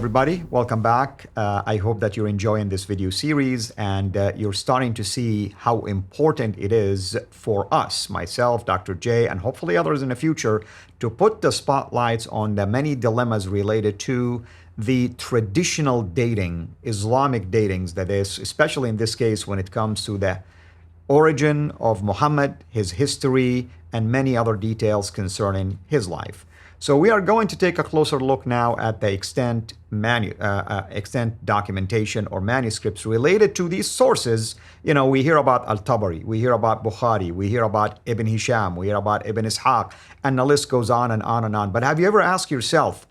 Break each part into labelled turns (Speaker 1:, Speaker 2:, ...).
Speaker 1: everybody. Welcome back. I hope that you're enjoying this video series and you're starting to see how important it is for us, myself, Dr. J, and hopefully others in the future, to put the spotlights on the many dilemmas related to the traditional dating, Islamic datings, that is, especially in this case when it comes to the origin of Muhammad, his history, and many other details concerning his life. So we are going to take a closer look now at the extant documentation or manuscripts related to these sources. You know, we hear about Al-Tabari, we hear about Bukhari, we hear about Ibn Hisham, we hear about Ibn Ishaq, and the list goes on and on and on. But have you ever asked yourself,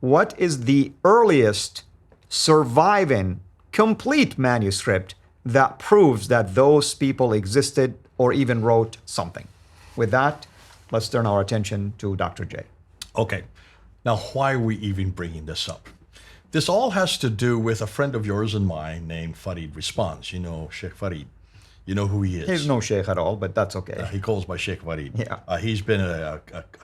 Speaker 1: what is the earliest surviving complete manuscript that proves that those people existed or even wrote something? With that, let's turn our attention to Dr. J.
Speaker 2: Okay, now why are we even bringing this up? This all has to do with a friend of yours and mine named Farid Responds. You know Sheikh Farid. You know who he is.
Speaker 1: He's no sheikh at all, but that's okay.
Speaker 2: He calls by Sheikh Farid.
Speaker 1: Yeah.
Speaker 2: He's been a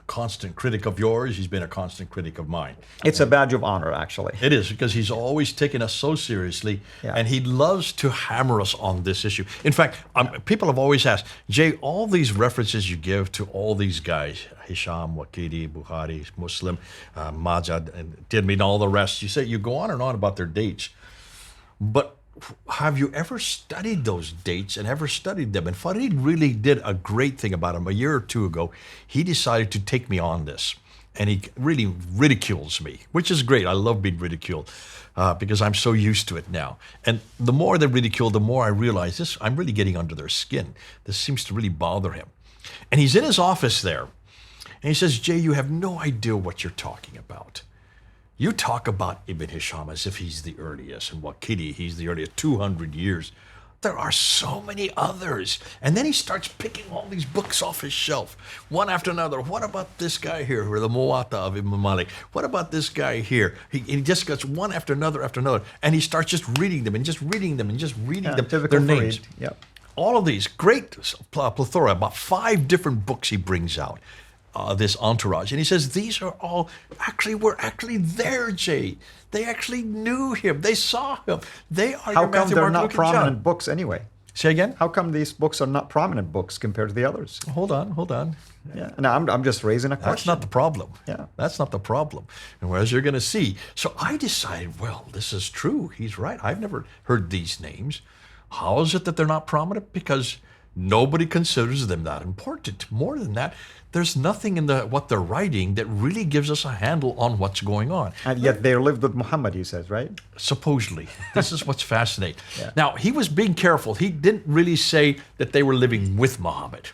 Speaker 2: constant critic of yours. He's been a constant critic of mine.
Speaker 1: It's a badge of honor, actually.
Speaker 2: It is, because he's always taken us so seriously, and he loves to hammer us on this issue. In fact, people have always asked, Jay, all these references you give to all these guys, Hisham, Waqidi, Bukhari, Muslim, Majid, and Tirmidhi, and all the rest, you say you go on and on about their dates, but have you ever studied those dates and ever studied them? And Farid really did a great thing about him. A year or two ago, he decided to take me on this. And he really ridicules me, which is great. I love being ridiculed because I'm so used to it now. And the more they ridicule, the more I realize this, I'm really getting under their skin. This seems to really bother him. And he's in his office there. And he says, Jay, you have no idea what you're talking about. You talk about Ibn Hisham as if he's the earliest, and Waqidi, he's the earliest, 200 years. There are so many others. And then he starts picking all these books off his shelf, one after another. What about this guy here, or the Muwatta of Ibn Malik? What about this guy here? He just gets one after another, and he starts just reading them, and just reading them, and just reading them, their names.
Speaker 1: Yep.
Speaker 2: All of these, great plethora, about 5 different books he brings out. This entourage, and he says these are all were actually there, Jay. They actually knew him. They saw him. They are.
Speaker 1: How come they're not prominent books anyway?
Speaker 2: Say again.
Speaker 1: How come these books are not prominent books compared to the others?
Speaker 2: Hold on.
Speaker 1: Yeah. No, I'm just raising a question.
Speaker 2: That's not the problem.
Speaker 1: Yeah.
Speaker 2: That's not the problem. And as you're going to see, so I decided, well, this is true. He's right. I've never heard these names. How is it that they're not prominent? Because nobody considers them that important. More than that, there's nothing in what they're writing that really gives us a handle on what's going on.
Speaker 1: And yet they lived with Muhammad, he says, right?
Speaker 2: Supposedly. This is what's fascinating.
Speaker 1: Yeah.
Speaker 2: Now, he was being careful. He didn't really say that they were living with Muhammad.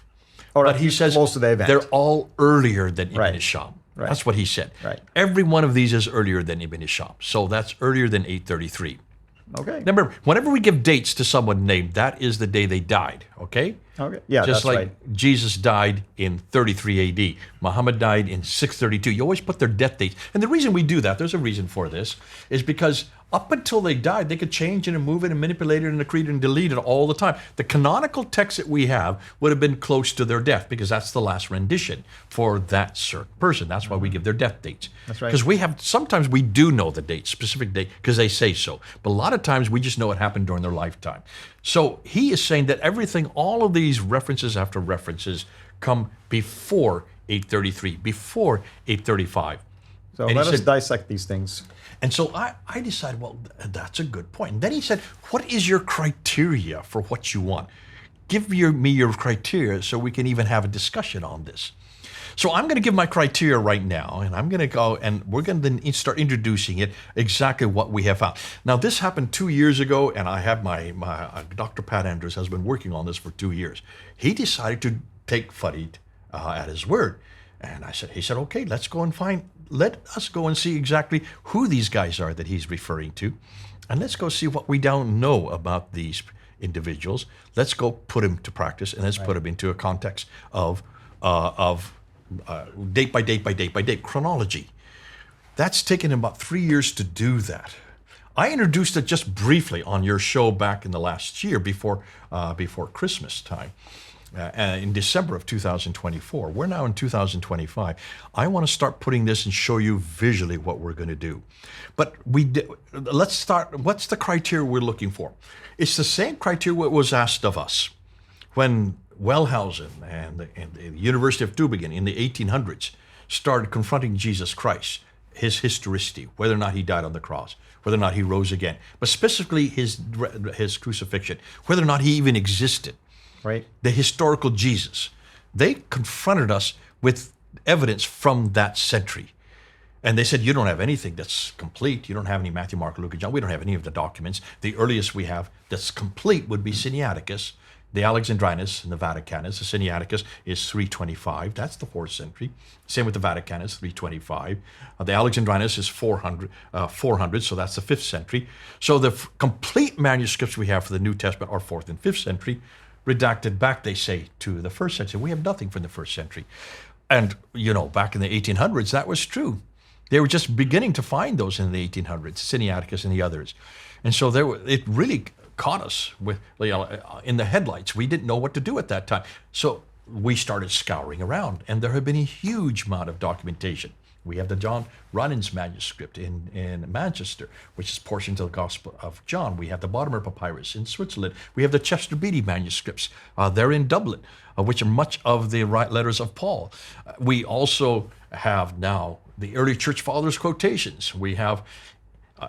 Speaker 1: But he says most of the event.
Speaker 2: They're all earlier than Ibn Hisham.
Speaker 1: Right.
Speaker 2: That's what he said.
Speaker 1: Right.
Speaker 2: Every one of these is earlier than Ibn Hisham. So that's earlier than 833.
Speaker 1: Okay.
Speaker 2: Remember, whenever we give dates to someone named, that is the day they died, okay?
Speaker 1: Okay. Yeah,
Speaker 2: Just
Speaker 1: that's
Speaker 2: like
Speaker 1: right.
Speaker 2: Jesus died in 33 AD. Muhammad died in 632. You always put their death dates. And the reason we do that, there's a reason for this, is because up until they died, they could change it and move it and manipulate it and accrete it and delete it all the time. The canonical text that we have would have been close to their death because that's the last rendition for that certain person. That's why we give their death dates.
Speaker 1: That's right.
Speaker 2: Because sometimes we do know the date, specific date, because they say so. But a lot of times we just know it happened during their lifetime. So he is saying that everything, all of these references after references come before 833, before 835.
Speaker 1: So let us dissect these things.
Speaker 2: And so I decided, well, that's a good point. And then he said, what is your criteria for what you want? Give me your criteria so we can even have a discussion on this. So I'm going to give my criteria right now, and I'm going to go, and we're going to then start introducing it, exactly what we have found. Now, this happened 2 years ago, and I have my Dr. Pat Andrews has been working on this for 2 years. He decided to take Farid at his word. And he said, okay, let us go and see exactly who these guys are that he's referring to. And let's go see what we don't know about these individuals. Let's go put them to practice, and let's put them into a context of date by date by date by date, chronology. That's taken him about 3 years to do that. I introduced it just briefly on your show back in the last year before Christmas time. in December of 2024. We're now in 2025. I want to start putting this and show you visually what we're going to do. But let's start. What's the criteria we're looking for? It's the same criteria what was asked of us when Wellhausen and the University of Tübingen in the 1800s started confronting Jesus Christ, his historicity, whether or not he died on the cross, whether or not he rose again, but specifically his crucifixion, whether or not he even existed.
Speaker 1: Right.
Speaker 2: The historical Jesus. They confronted us with evidence from that century. And they said, you don't have anything that's complete. You don't have any Matthew, Mark, Luke, and John. We don't have any of the documents. The earliest we have that's complete would be Sinaiticus, the Alexandrinus, and the Vaticanus. The Sinaiticus is 325. That's the 4th century. Same with the Vaticanus, 325. The Alexandrinus is 400, so that's the 5th century. So the complete manuscripts we have for the New Testament are 4th and 5th century. Redacted back, they say, to the 1st century. We have nothing from the 1st century. And, back in the 1800s, that was true. They were just beginning to find those in the 1800s, Sinaiticus and the others. And so it really caught us with in the headlights. We didn't know what to do at that time. So we started scouring around, and there had been a huge amount of documentation. We have the John Runnins manuscript in Manchester, which is portions of the Gospel of John. We have the Bodmer papyrus in Switzerland. We have the Chester Beatty manuscripts. They're in Dublin, which are much of the letters of Paul. We also have now the early church fathers' quotations. We have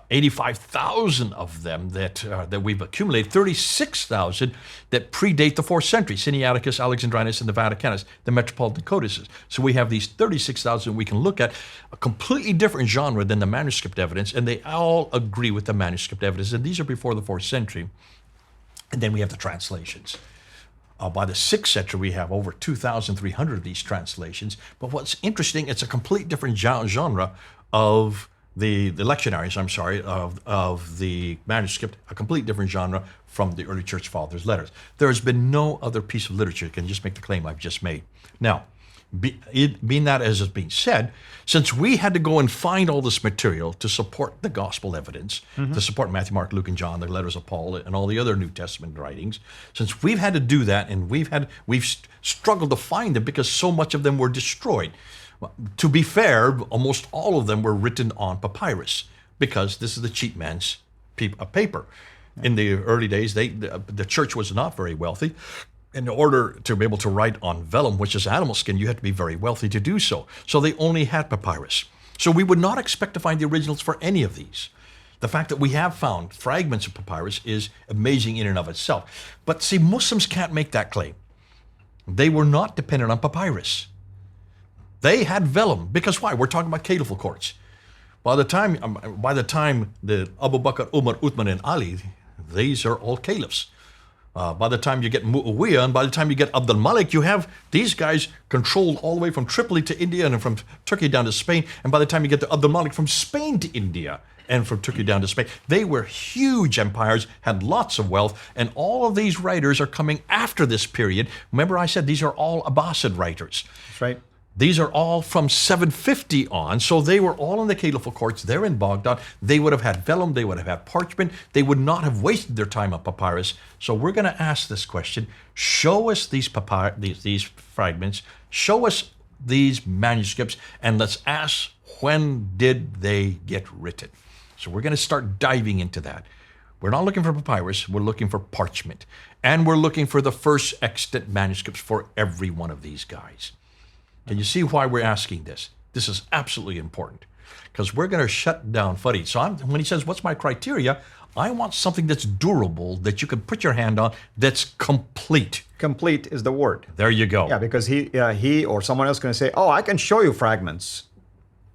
Speaker 2: 85,000 of them that we've accumulated, 36,000 that predate the 4th century, Sinaiticus, Alexandrinus, and the Vaticanus, the Metropolitan Codices. So we have these 36,000 we can look at, a completely different genre than the manuscript evidence, and they all agree with the manuscript evidence, and these are before the 4th century. And then we have the translations. By the 6th century, we have over 2,300 of these translations. But what's interesting, it's a complete different genre of the lectionaries, of the manuscript, a complete different genre from the early church fathers' letters. There has been no other piece of literature that can just make the claim I've just made. Now, being that as is being said, since we had to go and find all this material to support the gospel evidence, to support Matthew, Mark, Luke, and John, the letters of Paul, and all the other New Testament writings, since we've had to do that, and we've struggled to find them because so much of them were destroyed. To be fair, almost all of them were written on papyrus because this is the cheap man's paper. In the early days, the church was not very wealthy. In order to be able to write on vellum, which is animal skin, you had to be very wealthy to do so. So they only had papyrus. So we would not expect to find the originals for any of these. The fact that we have found fragments of papyrus is amazing in and of itself. But see, Muslims can't make that claim. They were not dependent on papyrus. They had vellum, because why? We're talking about caliphal courts. By the time the Abu Bakr, Umar, Uthman, and Ali, these are all caliphs. By the time you get Muawiyah, and by the time you get Abdul Malik, you have these guys controlled all the way from Tripoli to India and from Turkey down to Spain. And by the time you get to Abdul Malik, from Spain to India and from Turkey down to Spain, they were huge empires, had lots of wealth, and all of these writers are coming after this period. Remember I said these are all Abbasid writers.
Speaker 1: That's right.
Speaker 2: These are all from 750 on, so they were all in the caliphal courts. They're in Baghdad. They would have had vellum. They would have had parchment. They would not have wasted their time on papyrus. So we're going to ask this question. Show us these fragments. Show us these manuscripts, and let's ask, when did they get written? So we're going to start diving into that. We're not looking for papyrus. We're looking for parchment. And we're looking for the first extant manuscripts for every one of these guys. Can you see why we're asking this? This is absolutely important because we're going to shut down Farid. So when he says, what's my criteria? I want something that's durable, that you can put your hand on, that's complete.
Speaker 1: Complete is the word.
Speaker 2: There you go.
Speaker 1: Yeah, because he or someone else is going to say, oh, I can show you fragments.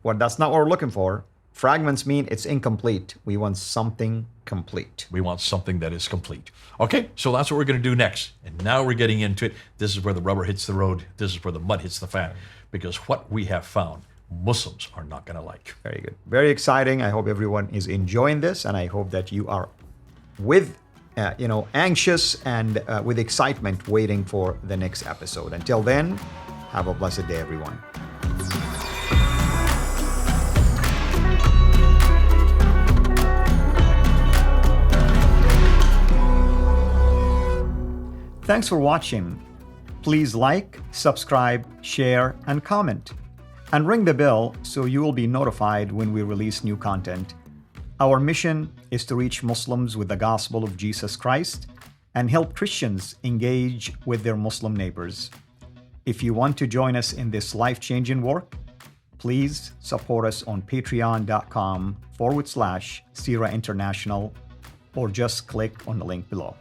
Speaker 1: Well, that's not what we're looking for. Fragments mean it's incomplete. We want something complete.
Speaker 2: We want something that is complete. Okay, so that's what we're going to do next. And now we're getting into it. This is where the rubber hits the road. This is where the mud hits the fan. Because what we have found, Muslims are not going to like.
Speaker 1: Very good. Very exciting. I hope everyone is enjoying this. And I hope that you are anxious and with excitement waiting for the next episode. Until then, have a blessed day, everyone. Thanks for watching. Please like, subscribe, share, and comment. And ring the bell so you will be notified when we release new content. Our mission is to reach Muslims with the gospel of Jesus Christ and help Christians engage with their Muslim neighbors. If you want to join us in this life-changing work, please support us on patreon.com/CIRA International, or just click on the link below.